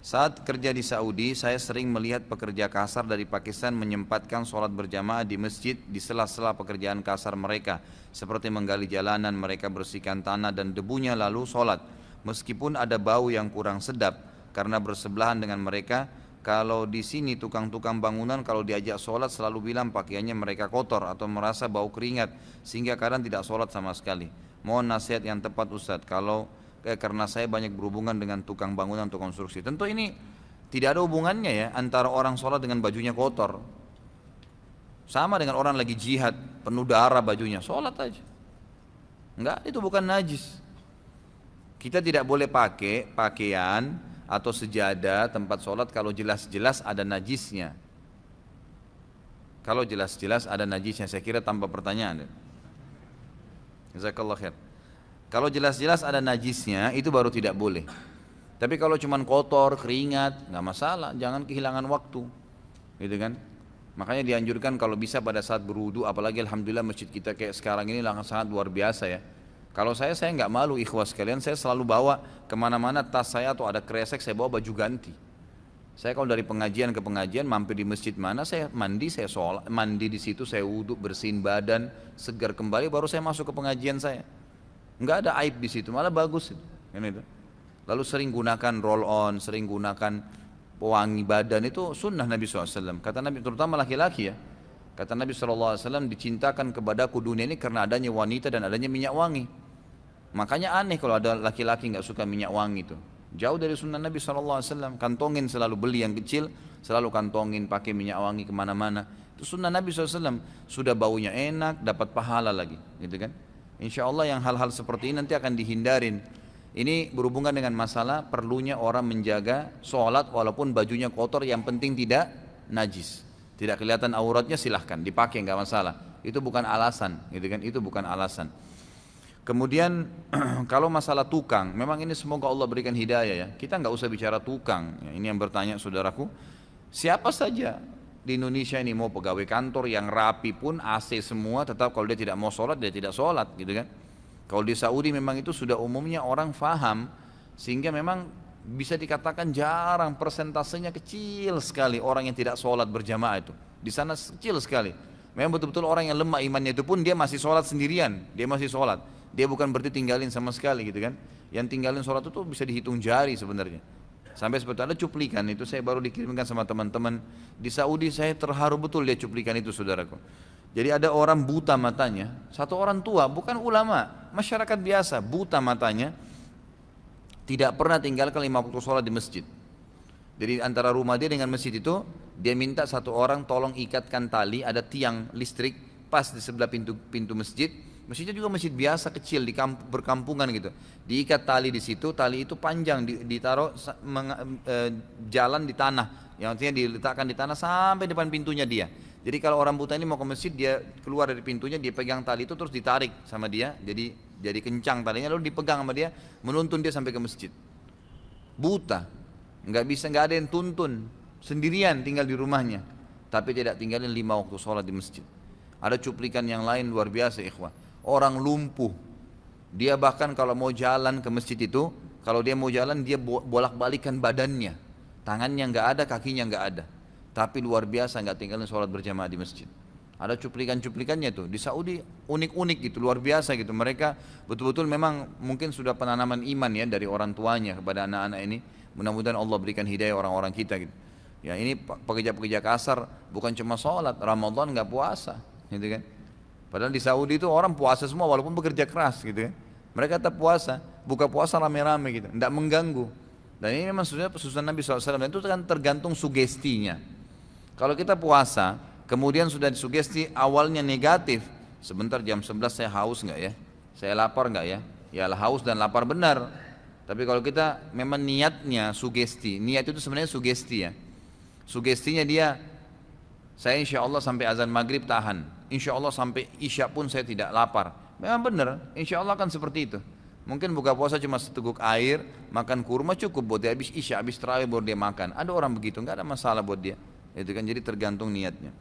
Saat kerja di Saudi, saya sering melihat pekerja kasar dari Pakistan menyempatkan sholat berjamaah di masjid di sela-sela pekerjaan kasar mereka, seperti menggali jalanan, mereka bersihkan tanah dan debunya lalu sholat. Meskipun ada bau yang kurang sedap, karena bersebelahan dengan mereka, kalau di sini tukang-tukang bangunan kalau diajak sholat selalu bilang pakaiannya mereka kotor atau merasa bau keringat, sehingga kadang tidak sholat sama sekali. Mohon nasihat yang tepat Ustadz, karena saya banyak berhubungan dengan tukang bangunan atau konstruksi. Tentu ini tidak ada hubungannya ya antara orang sholat dengan bajunya kotor. Sama dengan orang lagi jihad, penuh darah bajunya, sholat aja. Enggak, itu bukan najis. Kita tidak boleh pakai pakaian atau sejadah tempat sholat kalau jelas-jelas ada najisnya. Kalau jelas-jelas ada najisnya, saya kira tanpa pertanyaan. Jazakallah khair. Kalau jelas-jelas ada najisnya, itu baru tidak boleh. Tapi kalau cuma kotor, keringat, nggak masalah, jangan kehilangan waktu, gitu kan? Makanya dianjurkan kalau bisa pada saat berwudu, apalagi alhamdulillah masjid kita kayak sekarang ini sangat luar biasa ya. Kalau saya nggak malu ikhwas sekalian, saya selalu bawa kemana-mana tas saya atau ada kresek, saya bawa baju ganti. Saya kalau dari pengajian ke pengajian, mampir di masjid mana, saya mandi, saya sholat, mandi di situ, saya wudu, bersihin badan, segar kembali, baru saya masuk ke pengajian saya. Enggak ada aib di situ, malah bagus itu. Lalu sering gunakan roll on, sering gunakan pewangi badan, itu sunnah Nabi SAW. Kata Nabi, terutama laki-laki ya. Kata Nabi SAW, dicintakan kepadaku dunia ini karena adanya wanita dan adanya minyak wangi. Makanya aneh kalau ada laki-laki nggak suka minyak wangi itu. Jauh dari sunnah Nabi SAW. Kantongin selalu beli yang kecil, selalu kantongin pakai minyak wangi kemana-mana. Itu sunnah Nabi SAW. Sudah baunya enak, dapat pahala lagi, gitu kan? Insya Allah yang hal-hal seperti ini nanti akan dihindarin. Ini berhubungan dengan masalah perlunya orang menjaga sholat walaupun bajunya kotor, yang penting tidak najis. Tidak kelihatan auratnya silahkan dipakai, nggak masalah. Itu bukan alasan, gitu kan? Itu bukan alasan. Kemudian kalau masalah tukang, memang ini semoga Allah berikan hidayah ya. Kita nggak usah bicara tukang. Ya, ini yang bertanya saudaraku, siapa saja di Indonesia ini mau pegawai kantor yang rapi pun AC semua, tetap kalau dia tidak mau sholat dia tidak sholat, gitu kan? Kalau di Saudi memang itu sudah umumnya orang faham, sehingga memang bisa dikatakan jarang, persentasenya kecil sekali orang yang tidak sholat berjamaah itu. Di sana kecil sekali. Memang betul-betul orang yang lemah imannya itu pun dia masih sholat sendirian, dia masih sholat. Dia bukan berarti tinggalin sama sekali, gitu kan? Yang tinggalin sholat itu bisa dihitung jari sebenarnya. Sampai seperti ada cuplikan itu, saya baru dikirimkan sama teman-teman di Saudi, saya terharu betul lihat cuplikan itu saudaraku. Jadi ada orang buta matanya, satu orang tua, bukan ulama, masyarakat biasa, buta matanya, tidak pernah tinggalkan 5 waktu sholat di masjid. Jadi antara rumah dia dengan masjid itu, dia minta satu orang tolong ikatkan tali, ada tiang listrik pas di sebelah pintu masjid. Masjidnya juga masjid biasa kecil di berkampungan gitu. Diikat tali di situ, tali itu panjang, ditaruh jalan di tanah, yang artinya diletakkan di tanah sampai depan pintunya dia. Jadi kalau orang buta ini mau ke masjid, dia keluar dari pintunya, dia pegang tali itu terus ditarik sama dia, jadi kencang talinya, lalu dipegang sama dia, menuntun dia sampai ke masjid. Buta, nggak bisa, nggak ada yang tuntun, sendirian tinggal di rumahnya, tapi tidak tinggalin 5 waktu sholat di masjid. Ada cuplikan yang lain luar biasa ikhwah. Orang lumpuh, dia bahkan kalau mau jalan ke masjid itu, kalau dia mau jalan dia bolak-balikan badannya, tangannya nggak ada, kakinya nggak ada, tapi luar biasa nggak tinggalin sholat berjamaah di masjid. Ada cuplikan-cuplikannya tuh di Saudi, unik-unik gitu, luar biasa gitu. Mereka betul-betul memang mungkin sudah penanaman iman ya dari orang tuanya kepada anak-anak ini. Mudah-mudahan Allah berikan hidayah orang-orang kita gitu. Ya ini pekerja-pekerja kasar bukan cuma sholat, Ramadan nggak puasa, gitu kan? Padahal di Saudi itu orang puasa semua walaupun bekerja keras, gitu kan? Mereka tetap puasa, buka puasa rame-rame gitu, tidak mengganggu. Dan ini memang sudah pesunan Nabi SAW, dan itu kan tergantung sugestinya. Kalau kita puasa, kemudian sudah disugesti awalnya negatif, sebentar jam 11 saya haus nggak ya? Saya lapar nggak ya? Ya haus dan lapar benar. Tapi kalau kita memang niatnya sugesti, niat itu sebenarnya sugesti ya. Sugestinya dia, saya insya Allah sampai azan maghrib tahan, insya Allah sampai isya pun saya tidak lapar. Memang benar, insya Allah kan seperti itu. Mungkin buka puasa cuma seteguk air, makan kurma cukup buat dia, habis isya, habis tarawih baru dia makan. Ada orang begitu, nggak ada masalah buat dia. Itu kan jadi tergantung niatnya.